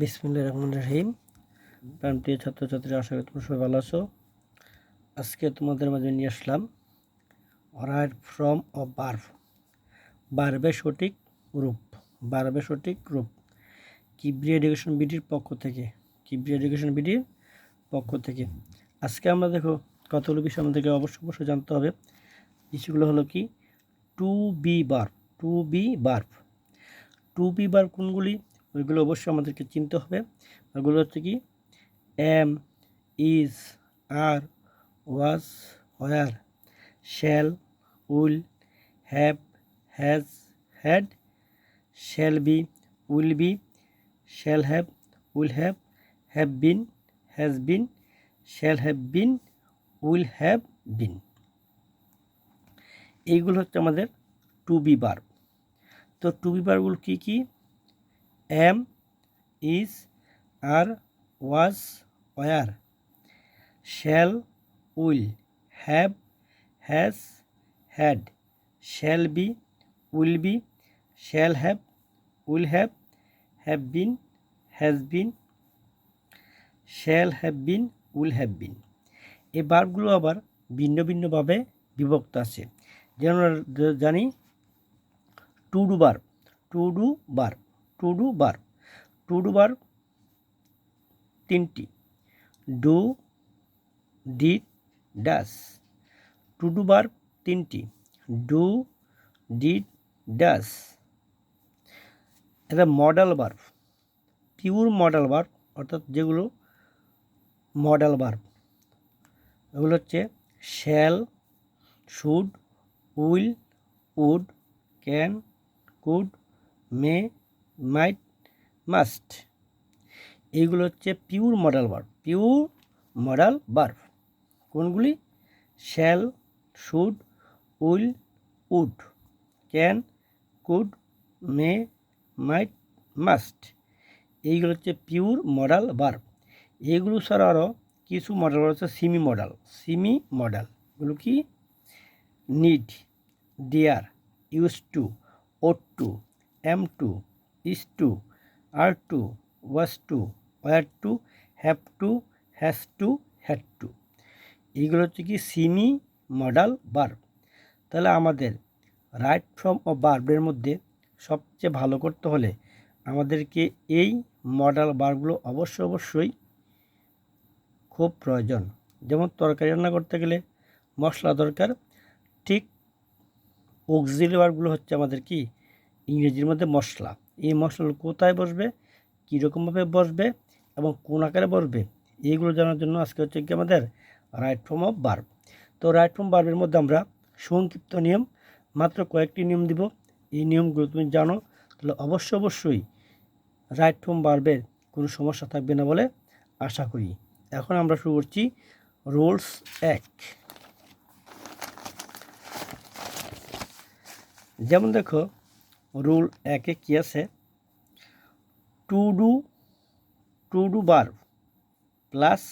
বিসমিল্লাহির রহমানির রহিম। প্রাণপ্রিয় ছাত্রছাত্রীরা, আশা করি তোমরা সবাই ভালো আছো। আজকে তোমাদের মাঝে নিয়ে আসলাম রাইট ফ্রম ও ভার্ব, ভার্বের সঠিক রূপ। ভার্বের সঠিক রূপ কিবরিয়া এডুকেশন বিডির পক্ষ থেকে আজকে আমরা দেখো কতগুলো বিষয় আমাদেরকে অবশ্যই জানতে হবে। বিষয়গুলো হলো কি, টু বি ভার্ব কোনগুলি, ওইগুলো অবশ্যই আমাদেরকে চিনতে হবে। ওগুলো হচ্ছে কি, am, is, are, was, were, shall, will, have, has, had, shall be, will be, shall have, will have been, has been, shall have been, will have been. এইগুলো হচ্ছে আমাদের টু বি ভার্ব। তো টু বি ভার্বগুলো কী কী? Am, is, are, was, were, shall, will, have, has, had, shall be, will be, shall have, will have been, has been, shall have been, will have বিন। এই ভার্বগুলো আবার ভিন্ন ভিন্নভাবে বিভক্ত আছে। যেমন জানি টু ডু ভার্ব তিনটি: do, did, does. To do verb তিনটি: ডু, ডিড, ডাস। এটা modal verb, pure modal verb, অর্থাৎ যেগুলো মডাল ভার্ব এগুলো হচ্ছে shall, should, will, would, can, could, may, might, must. এইগুলো হচ্ছে পিওর মডাল ভার্ব। কোনগুলি? Shall, should, will, would, can, could, may, might, must. এইগুলো হচ্ছে পিওর মডাল ভার্ব। এগুলো ছাড়া আরও কিছু মডেল হচ্ছে সিমি মডাল। এগুলো কি? Need, dare, used to, ought to, am to, is to, are to, was to, were to, have to, has to, had to. এইগুলো হচ্ছে কি সিমি মডাল ভার্ব। তাহলে আমাদের রাইট ফ্রম ও ভার্বের মধ্যে সবচেয়ে ভালো করতে হলে আমাদেরকে এই মডাল ভার্বগুলো অবশ্যই খুব প্রয়োজন। যেমন তরকারি রান্না করতে গেলে মশলা দরকার, ঠিক অক্সিলারি ভার্বগুলো হচ্ছে আমাদের কি ইংরেজির মধ্যে মশলা। এই মশলাগুলো কোথায় বসবে, কীরকমভাবে বসবে এবং কোন আকারে বসবে, এইগুলো জানার জন্য আজকে হচ্ছে কি আমাদের রাইট ফর্ম অফ ভার্ব। তো রাইট ফর্ম ভার্বের মধ্যে আমরা সংক্ষিপ্ত নিয়ম, মাত্র কয়েকটি নিয়ম দিব। এই নিয়মগুলো তুমি জানো, তাহলে অবশ্যই রাইট ফর্ম ভার্বের কোনো সমস্যা থাকবে না বলে আশা করি। এখন আমরা শুরু করছি রুলস 1। যেমন দেখো, রুল 1-এ কী আছে? টু ডু ভার্ব প্লাস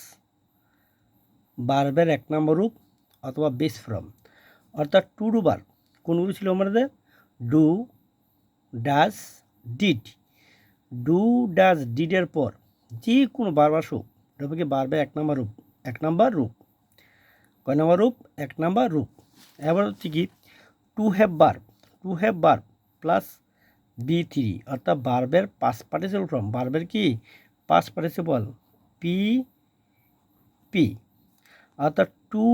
ভার্বের 1 নম্বর রূপ অথবা বেস ফর্ম। অর্থাৎ টু ডু ভার্ব কোনগুলো ছিল আমাদের? Do, does, did. Do, does, ডিডের পর যে কোনো ভার্ব আসুক, এটা কি ভার্বের 1 নম্বর রূপ। কয় নম্বর রূপ? 1 নম্বর রূপ। এবার হচ্ছে কি to have verb plus B3, অর্থাৎ ভার্বের পাস্ট পার্টিসিপল ফর্ম। ভার্বের কি পাস্ট পার্টিসিপল পি। অর্থাৎ টু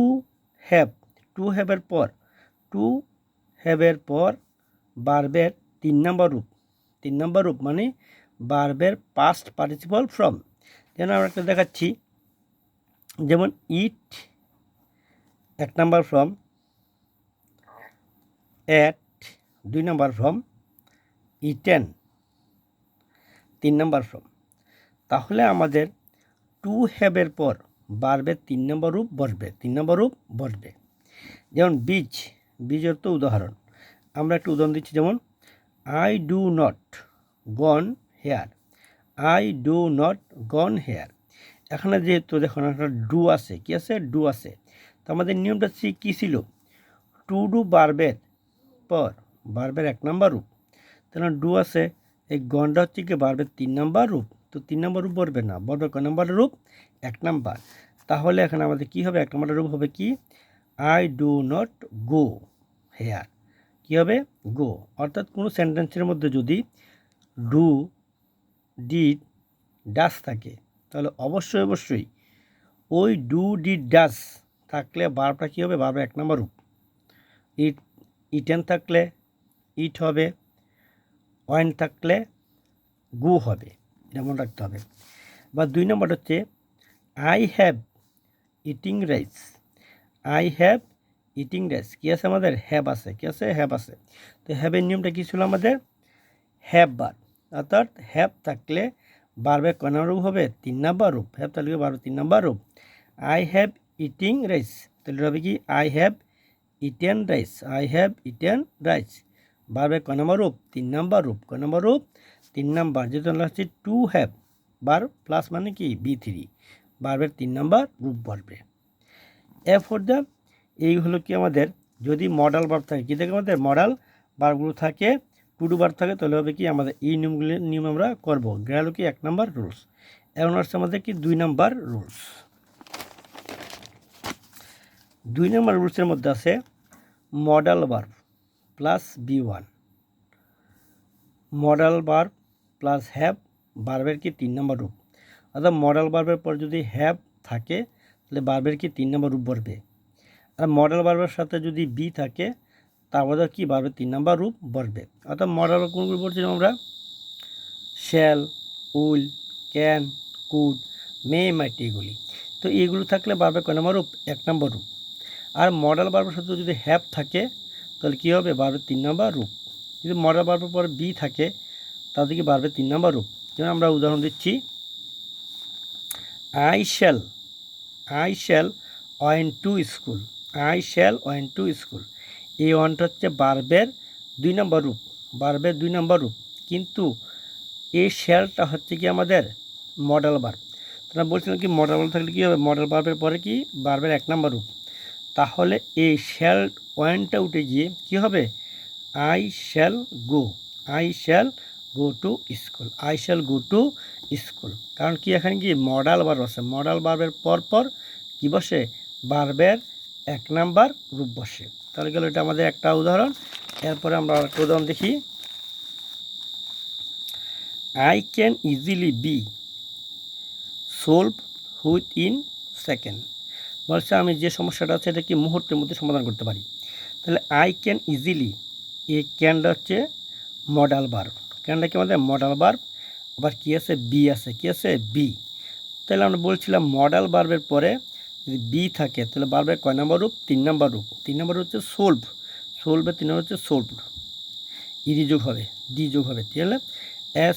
হ্যাভের পর ভার্বের 3 নম্বর রূপ মানে ভার্বের পাস্ট পার্টিসিপল ফর্ম। যেন আমরা একটা দেখাচ্ছি, যেমন ইট 1 নম্বর ফর্ম, এট 2 নম্বর ফর্ম, ইটেন 3 নম্বর ফর্ম। তাহলে আমাদের টু হ্যাভের পর ভার্বের 3 নম্বর রূপ বসবে। যেমন বীজের তো উদাহরণ আমরা একটা উদাহরণ দিচ্ছি, যেমন I do not gone here. এখানে যেহেতু দেখুন একটা ডু আছে, কি আছে? ডু আছে। তো আমাদের নিয়মটা কী ছিল? টু ডু ভার্বের পর ভার্বের 1 নম্বর রূপ, তাহলে ডু আছে, এই গনটা হচ্ছে কি ভার্বের 3 নম্বর রূপ। তো 3 নম্বর রূপ বলবে না, বলবে কয় নম্বর রূপ? 1 নাম্বার। তাহলে এখানে আমাদের কি হবে? 1 নম্বরের রূপ হবে কি? I do not go here. কি হবে? গো। অর্থাৎ কোনো সেন্টেন্সের মধ্যে যদি ডু, ডিড, ডাস থাকে তাহলে অবশ্যই ওই ডু, ডিড, ডাস থাকলে ভার্বটা কী হবে? ভার্বের 1 নম্বর রূপ। ইটেন থাকলে ইট হবে, ওয়েন থাকলে গো হবে, যেমন রাখতে হবে। বা 2 নম্বর হচ্ছে I have eating rice. I have eating rice. কী আছে আমাদের? হ্যাভ আছে। কী আছে? হ্যাভ আছে। তো হ্যাভের নিয়মটা কী ছিল আমাদের? Have verb. অর্থাৎ হ্যাভ থাকলে ভার্বের কয় নম্বর রূপ হবে? 3 নম্বর রূপ। হ্যাভ থাকলে ভার্বের 3 নম্বর রূপ। আই হ্যাভ ইটিং রাইস, তাহলে হবে কি? I have eaten rice. I have eaten rice. ভার্বের কয় নম্বর রূপ? 3 নম্বর রূপ। কয় নম্বর রূপ? 3 নম্বর। যেহেতু হচ্ছে টু হ্যাভ, ভার্ব প্লাস মানে কি? B3, ভার্বের 3 নম্বর রূপ বলবে। ফর দ্য, এই হলো কি আমাদের যদি মডাল ভার্ব থাকে, কী থাকে আমাদের? মডাল ভার্বগুলো থাকে, টু ডু ভার্ব থাকে, তাহলে হবে কি আমাদের এই নিয়ম আমরা করবো। গেল কি 1 নম্বর রুলস। এখন হচ্ছে আমাদের কি 2 নম্বর রুলস। 2 নম্বর রুলসের মধ্যে আছে modal verb plus B1। Modal verb plus have ভার্বের কি 3 নম্বর রূপ। অর্থাৎ মডাল ভার্বের পর যদি হ্যাভ থাকে তাহলে ভার্বের কি 3 নম্বর রূপ বলবে। আর মডাল ভার্বের সাথে যদি বি থাকে তারপরে কি? ভার্বের 3 নম্বর রূপ বলবে। অর্থাৎ মডাল ভার্ব কোনগুলো বলছিলাম আমরা? Shall, will, can, could, may, মাইট, এগুলি। তো এইগুলো থাকলে ভার্বের কয় নম্বর রূপ? 1 নম্বর রূপ। আর মডাল ভার্বের সাথে যদি হ্যাভ থাকে তাহলে কী হবে? ভার্বের 3 নম্বর রূপ। যদি মডাল ভার্বের পরে বি থাকে তাহলে কি? ভার্বের 3 নম্বর রূপ। যেমন আমরা উদাহরণ দিচ্ছি, I shall went to school. I shall went to school. এই ওয়ানটা হচ্ছে ভার্বের 2 নম্বর রূপ। ভার্বের 2 নম্বর রূপ, কিন্তু এই শ্যালটা হচ্ছে কি আমাদের মডাল ভার্ব। তোমরা বলছিলাম কি মডাল ভার্ব থাকলে কী হবে? মডাল ভার্বের পরে কি? ভার্বের 1 নম্বর রূপ। তাহলে এই শ্যাল ওয়েন্টটা উঠে গিয়ে কি হবে? I shall go. I shall go to school. I shall go to school. কারণ কি? এখানে কি মডাল ভার্ব আছে। মডাল ভার্বের পর কি বসে? ভার্বের 1 নাম্বার রূপ বসে। তাহলে গেল এটা আমাদের একটা উদাহরণ। এরপরে আমরা একটা উদাহরণ দেখি। I can easily be solve within second. বলছে আমি যে সমস্যাটা আছে এটা কি মুহূর্তের মধ্যে সমাধান করতে পারি। তাহলে আই ক্যান ইজিলি, এই ক্যানটা হচ্ছে মডাল ভার্ব। ক্যানটা কি আমাদের মডাল ভার্ব। আবার কি আছে? বি আছে। কি আছে? বি। তাহলে আমরা বলছিলাম মডাল ভার্বের পরে যদি বি থাকে তাহলে ভার্বের কয় নম্বর রূপ? 3 নম্বর রূপ। 3 নম্বর হচ্ছে সোলভ। সোলভের 3 নম্বর হচ্ছে সোলভ। ইডি যোগ হবে, ডি যোগ হবে, তাহলে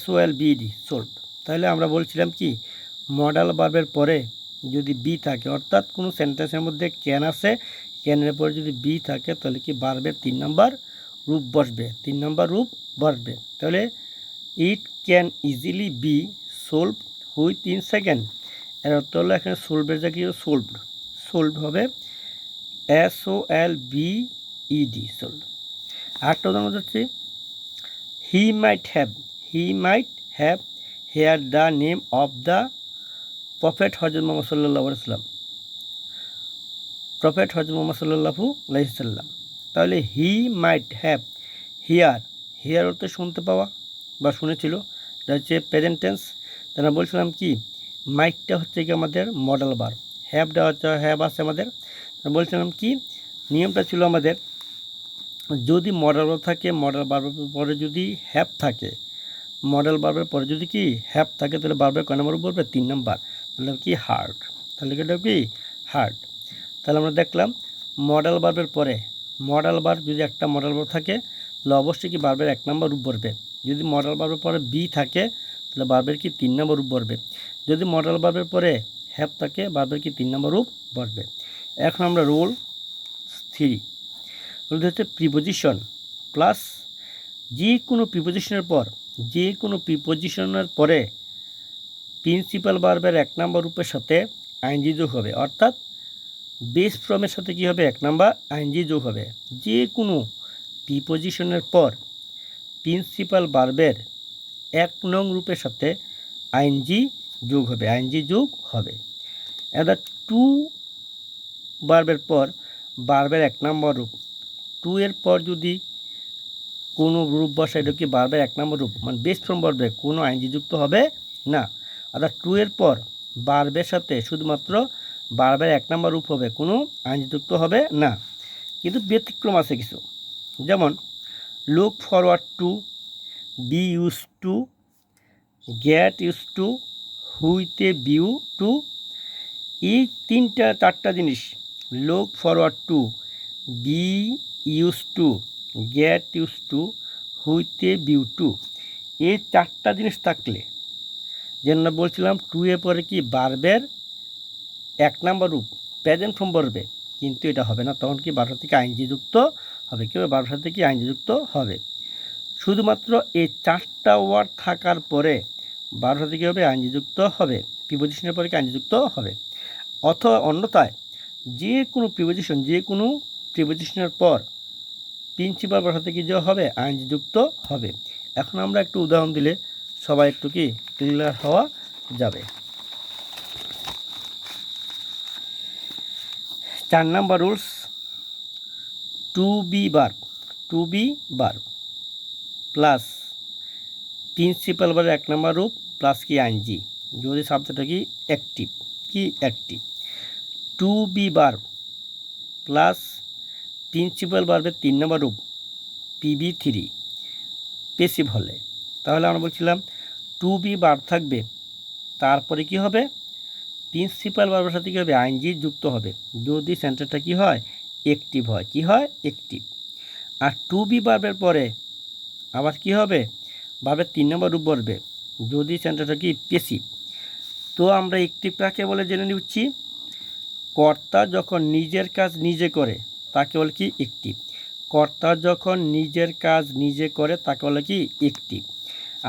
SOLVED সোলভ। তাহলে আমরা বলছিলাম কি মডাল ভার্বের পরে যদি বি থাকে, অর্থাৎ কোনো সেন্টেন্সের মধ্যে ক্যান আছে, ক্যানের পরে যদি বি থাকে তাহলে কি ভার্বের 3 নম্বর রূপ বসবে। 3 নম্বর রূপ বসবে। তাহলে it can easily be solve within second. এর অর্থ হলো এখানে সলভের জায়গায় সোলভড। সোলভ হবে SOLVED সোলভ। আরেকটা উদাহরণ হচ্ছে he might have hear the name of the prophet হজরত মোহাম্মদ সাল্লাল্লাহু আলাইহি ওয়াসাল্লাম। প্রফেট হজরত মোহাম্মদ সাল্লাল্লাহু আলাইহি ওয়াসাল্লাম। তাহলে হি মাইট হ্যাভ, হিয়ার অর্থ শুনতে পাওয়া বা শুনেছিল, এটা হচ্ছে প্রেজেন্ট টেন্স। তারা বলছিলাম কি মাইটটা হচ্ছে কি আমাদের মডাল ভার্ব। হ্যাভটা হচ্ছে হ্যাভ আছে আমাদের। বলছিলাম কি নিয়মটা ছিল আমাদের যদি মডাল ভার্ব থাকে, মডাল ভার্বের পরে যদি হ্যাভ থাকে, মডেল ভার্বের পরে যদি কি হ্যাভ থাকে তাহলে ভার্বের কয় নম্বর বলবে? 3 নম্বর। তাহলে কি হার্ড। তাহলে এটা কি হার্ড। তাহলে আমরা দেখলাম মডেল ভার্বের পরে মডেল ভার্ব যদি একটা মডেল ভার্ব থাকে তাহলে অবশ্যই কি ভার্বের 1 নম্বর রূপ বলবে। যদি মডেল ভার্বের পরে বি থাকে তাহলে ভার্বের কি 3 নম্বর রূপ বলবে। যদি মডেল ভার্বের পরে হ্যাভ থাকে ভার্বের কি 3 নম্বর রূপ বলবে। এখন আমরা রুল 3 রুল হচ্ছে প্রিপোজিশন প্লাস যে কোনো প্রিপোজিশনের পরে প্রিন্সিপাল ভার্বের 1 নম্বর রূপের সাথে আইএনজি যোগ হবে। অর্থাৎ বেস ফর্মের সাথে কি হবে? 1 নম্বর আইএনজি যোগ হবে। যে কোনো প্রিপোজিশনের পর প্রিন্সিপাল ভার্বের 1 নং রূপের সাথে আইএনজি যোগ হবে, আইএনজি যোগ হবে। এবার টু ভার্বের পর ভার্বের 1 নম্বর রূপ, টু এর পর যদি কোনো রূপ বসে, এটা কি ভার্বের 1 নম্বর রূপ, মানে বেস্ট ফর্ম ভার্বে কোনো আইএনজি যুক্ত হবে না। অর্থাৎ টু এর পর ভার্বের সাথে শুধুমাত্র ভার্বের 1 নম্বর রূপ হবে, কোনো আইএনজি যুক্ত হবে না। কিন্তু ব্যতিক্রম আছে কিছু, যেমন look forward to, be used to, get used to, with a view to. এই 3-4টা জিনিস, look forward to, be used to, get used to, with a view to, এই 4টা জিনিস থাকলে, যেন বলছিলাম টু এ পরে কি ভার্বের 1 নম্বর রূপ প্রেজেন্ট ফর্ম ভার্বে, কিন্তু এটা হবে না, তখন কি ভার্বের থেকে আইএনজি যুক্ত হবে। কীভাবে ভার্বের সাথে কি আইএনজি যুক্ত হবে? শুধুমাত্র এই 4টা ওয়ার্ড থাকার পরে ভার্বের সাথে কী হবে? আইএনজি যুক্ত হবে, প্রিপোজিশনের পরে কি আইএনজি যুক্ত হবে। অথবা অন্যথায় যে কোনো প্রিপোজিশনের পর প্রিন্সিপাল ভার্বের সাথে কি হবে? আইএনজি যুক্ত হবে। এখন আমরা একটু উদাহরণ দিলে সবাই একটু কি ক্লিয়ার হওয়া যাবে। 4 number rules, to be verb plus principal ভার্বের 1 নম্বর রূপ প্লাস কি আইএনজি, যদি সাবজেক্টটা কি active. To be verb plus principal ভার্বের 3 নম্বর রূপ PB3 প্যাসিভ হলে, তাহলে আমরা বলছিলাম টু বি ভার্ব থাকবে, তারপরে কি হবে? প্রিন্সিপাল ভার্বের সাথে কী হবে? আইএনজি যুক্ত হবে, যদি সেন্টেন্সটা কি হয়? অ্যাক্টিভ হয়। কি হয়? অ্যাক্টিভ। আর টু বি ভার্বের পরে আবার কি হবে? ভার্বের 3 নম্বর রূপ বলবে, যদি সেন্টেন্সটা কি প্যাসিভ। তো আমরা অ্যাক্টিভ কাকে বলে জেনে নিচ্ছি, কর্তা যখন নিজের কাজ নিজে করে তাকে বলে কি? অ্যাক্টিভ। কর্তা যখন নিজের কাজ নিজে করে তাকে বলে কি? অ্যাক্টিভ।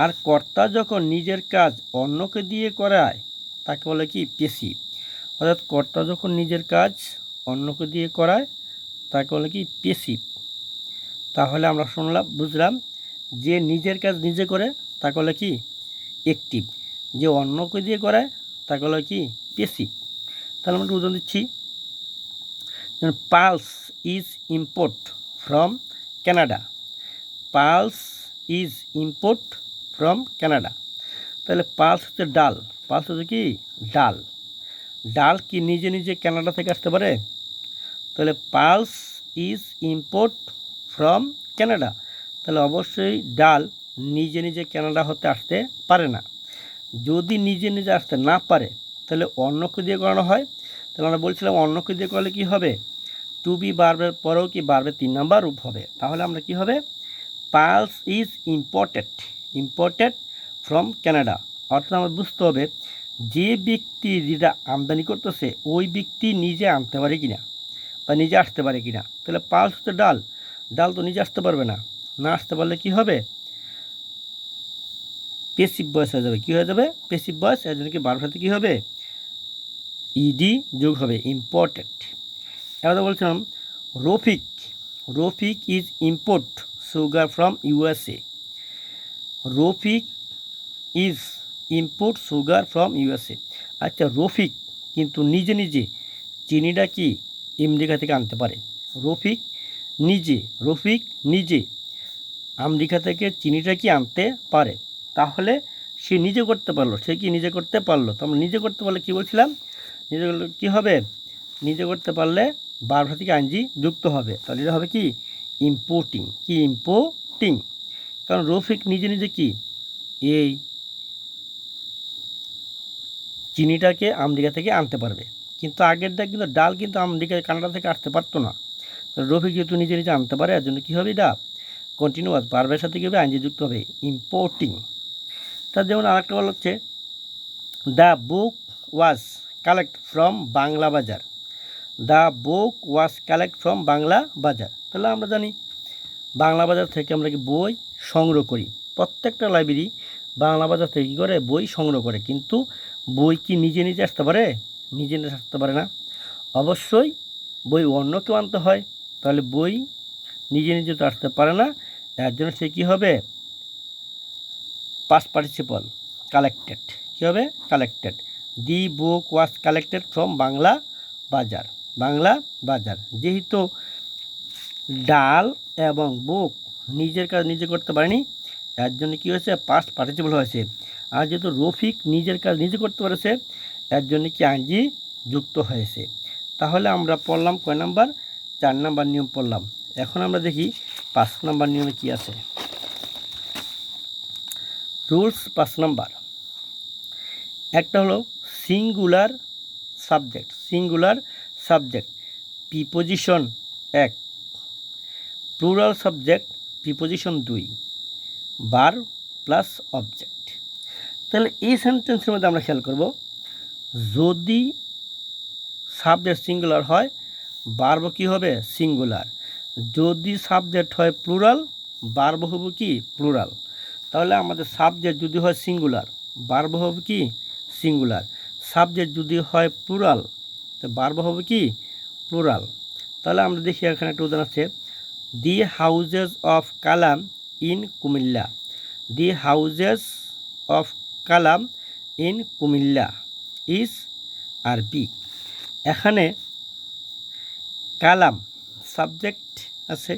আর কর্তা যখন নিজের কাজ অন্যকে দিয়ে করায় তাকে বলে কি? প্যাসিভ। অর্থাৎ কর্তা যখন নিজের কাজ অন্যকে দিয়ে করায় তাকে বলে কি? প্যাসিভ। তাহলে আমরা বুঝলাম যে নিজের কাজ নিজে করে তাকে বলে কি? অ্যাক্টিভ। যে অন্যকে দিয়ে করায় তাকে বলে কি? প্যাসিভ। তাহলে আমরা উদাহরণ দিচ্ছি, pulse is import from Canada. Pulse is import from Canada. তাহলে পালস হচ্ছে ডাল, পালস হচ্ছে কি? ডাল। ডাল কি নিজে নিজে কানাডা থেকে আসতে পারে? তাহলে pulse is import from Canada, তাহলে অবশ্যই ডাল নিজে নিজে কানাডা হতে আসতে পারে না। যদি নিজে নিজে আসতে না পারে তাহলে অন্যকে দিয়ে করানো হয়। তাহলে আমরা বলছিলাম অন্যকে দিয়ে করলে কি হবে? টু বি ভার্বের পরেও কি ভার্বের 3 নম্বর রূপ হবে। তাহলে আমরা কি হবে? Pulse is imported from Canada. অর্থাৎ আমরা বুঝতে হবে যে ব্যক্তি যেটা আমদানি করতেছে ওই ব্যক্তি নিজে আনতে পারে কিনা বা নিজে আসতে পারে কিনা। তাহলে পালস হচ্ছে ডাল, ডাল তো নিজে আসতে পারবে না, না আসতে পারলে কি হবে? প্যাসিভ ভয়েস হয়ে যাবে। কী হয়ে যাবে? Passive voice. এর জন্য কি ভার্বের সাথে কী হবে? ইডি যোগ হবে, ইম্পর্টেন্ট। এবার বলছিলাম Rafiq is import sugar from USA। Rafiq is import sugar from USA। আচ্ছা, রফিক কিন্তু নিজে নিজে চিনিটা কি আমেরিকা থেকে আনতে পারে। রফিক নিজে আমেরিকা থেকে চিনিটা কি আনতে পারে। তাহলে সে নিজে করতে পারলো, সে কি নিজে করতে পারলো। তো আমরা নিজে করতে পারলে কী বলছিলাম? নিজে করলে কী হবে? নিজে করতে পারলে ভার্ব থেকে আইএনজি যুক্ত হবে। তাহলে এটা হবে কি? ইম্পোর্টিং। কারণ রফিক নিজে নিজে কি এই চিনিটাকে আমেরিকা থেকে আনতে পারবে, কিন্তু আগেরটা কিন্তু ডাল কিন্তু আমেরিকা কানাডা থেকে আসতে পারতো না। তো রফিক যেহেতু নিজে নিজে আনতে পারে, এর জন্য কী হবে? এটা কন্টিনিউয়াস ভার্বের সাথে কী হবে? আইএনজি যুক্ত হবে, ইম্পোর্টিং। তার যেমন আরেকটা বলা হচ্ছে, the book was collect from Bangla Bazar. The book was collect from Bangla Bazar. তাহলে আমরা জানি বাংলা বাজার থেকে আমরা কি বই সংগ্রহ করি। প্রত্যেকটা লাইব্রেরি বাংলা বাজার থেকে কী করে? বই সংগ্রহ করে। কিন্তু বই কি নিজে নিজে আসতে পারে? নিজে নিজে আসতে পারে না, অবশ্যই বই অন্য কেউ আনতে হয়। তাহলে বই নিজে নিজে তো আসতে পারে না, এর জন্য সে কী হবে? Past participle collected. কী হবে collected. The book was collected from Bangla Bazar. Bangla বাজার। যেহেতু ডাল এবং বুক নিজের কাজ নিজে করতে পারেনি, তার জন্য কী হয়েছে, পাস্ট পার্টিসিপল হয়েছে। আর যেহেতু রফিক নিজের কাজ নিজে করতে পেরেছে, তার জন্য কি আইনজি যুক্ত হয়েছে। তাহলে আমরা পড়লাম কয় নাম্বার, 4 নাম্বার নিয়ম পড়লাম। এখন আমরা দেখি 5 নাম্বার নিয়মে কি আছে। রুলস 5 নাম্বার, একটা হলো singular subject. Singular subject preposition 1, plural subject preposition 2, verb plus object. তাহলে এই সেন্টেন্সের মধ্যে আমরা খেয়াল করব, যদি সাবজেক্ট সিঙ্গুলার হয় ভার্ব কি হবে, সিঙ্গুলার। যদি সাবজেক্ট হয় প্লুরাল, ভার্ব হবে কি, প্লুরাল। তাহলে আমাদের সাবজেক্ট যদি হয় সিঙ্গুলার, ভার্ব হবে কি, সিঙ্গুলার। সাবজেক্ট যদি হয় প্লুরাল, তো ভার্ব হবে কি, প্লুরাল। তাহলে আমরা দেখি এখানে একটা উদাহরণ আছে, the houses of Kalam in Comilla. The houses of Kalam in Comilla is are be. এখানে কালাম সাবজেক্ট আছে,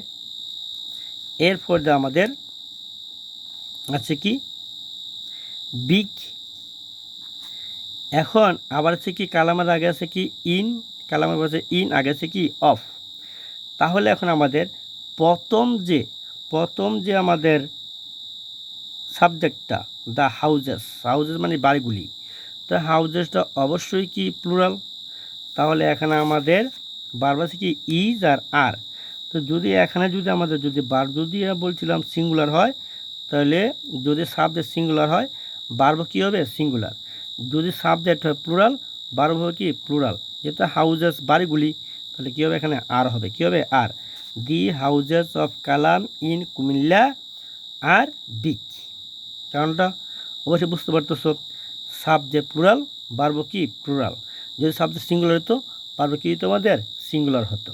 এরপর আমাদের আছে কি, বিগ। এখন আবার আছে কি, কালামের আগে আছে কি ইন, কালামের আছে ইন, আগে আছে কি অফ। তাহলে এখন আমাদের প্রথম যে আমাদের সাবজেক্টটা, দ্য হাউজেস, হাউজেস মানে বাড়িগুলি, তো হাউজেসটা অবশ্যই কি প্লুরাল। তাহলে এখানে আমাদের ভার্ব আছে কি ইজ আর। তো যদি এখানে যদি আমাদের যদি ভার্ব যদি বলছিলাম সিঙ্গুলার হয়, তাহলে যদি সাবজেক্ট সিঙ্গুলার হয় ভার্ব কী হবে, সিঙ্গুলার। যদি সাবজেক্ট হয় প্লুরাল, ভার্ব হবে কি, প্লুরাল। যেহেতু হাউজেস বাড়িগুলি, তাহলে কী হবে, এখানে আর হবে, কী হবে, are. The houses of Kalam in Comilla are big. কারণটা অবশ্যই বুঝতে পারতেছো, সাবজেক্ট প্লুরাল, ভার্ব কি, প্লুরাল। যদি সাবজেক্ট সিঙ্গুলার হতো, ভার্ব কি হতো আমাদের, সিঙ্গুলার হতো।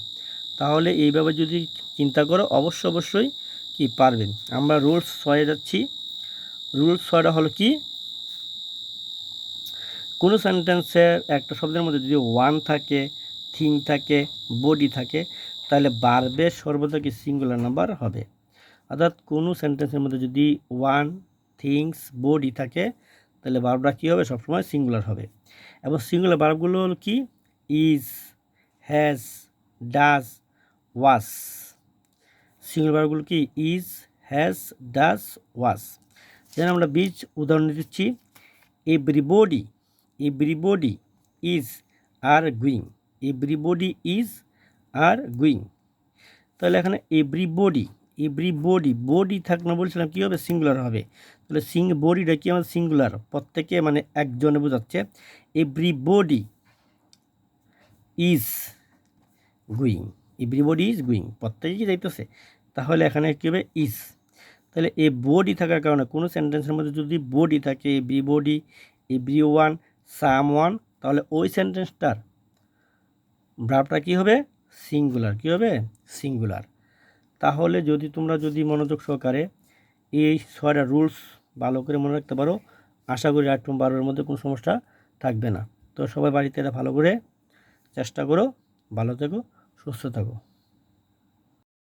তাহলে এইভাবে যদি চিন্তা করো অবশ্যই কি পারবেন। আমরা রুলস 6 যাচ্ছি। রুলস 6টা হলো কি, কোনো সেন্টেন্সের একটা শব্দের মধ্যে যদি ওয়ান থাকে, থিং থাকে, বডি থাকে, তাহলে ভার্বের সর্বদা কি সিঙ্গুলার নাম্বার হবে। অর্থাৎ কোনো সেন্টেন্সের মধ্যে যদি ওয়ান, থিংস, বডি থাকে, তাহলে ভার্বটা কী হবে, সবসময় সিঙ্গুলার হবে। এবং সিঙ্গুলার ভার্বগুলো হলো কি, is, has, does, was. Singular ভার্বগুলো কি, ইজ, হ্যাজ, ডাজ, ওয়াজ। যেন আমরা বীজ উদাহরণ দিচ্ছি, everybody, everybody is are going, everybody is are going. তাহলে এখানে এভরিবডি, বডি থাকলে বলছিলাম কী হবে, সিঙ্গুলার হবে। তাহলে বডিটা কি আমাদের সিঙ্গুলার, প্রত্যেকে মানে একজনে বোঝাচ্ছে। Everybody is going, everybody is going, প্রত্যেকে কি যাইতেছে। তাহলে এখানে কী হবে, ইজ। তাহলে এই বডি থাকার কারণে কোনো সেন্টেন্সের মধ্যে যদি বডি থাকে, এভরিবডি, এভরিওয়ান, সামওয়ান, তাহলে ওই সেন্টেন্সটার ভার্বটা কী হবে, সিঙ্গুলার। কী হবে, সিঙ্গুলার। তাহলে যদি তোমরা যদি মনোযোগ সহকারে এই 6টা রুলস ভালো করে মনে রাখতে পারো, আশা করি 8-12-এর মধ্যে কোনো সমস্যা থাকবে না। তো সবাই বাড়িতে এটা ভালো করে চেষ্টা করো। ভালো থেকো, সুস্থ থাকো।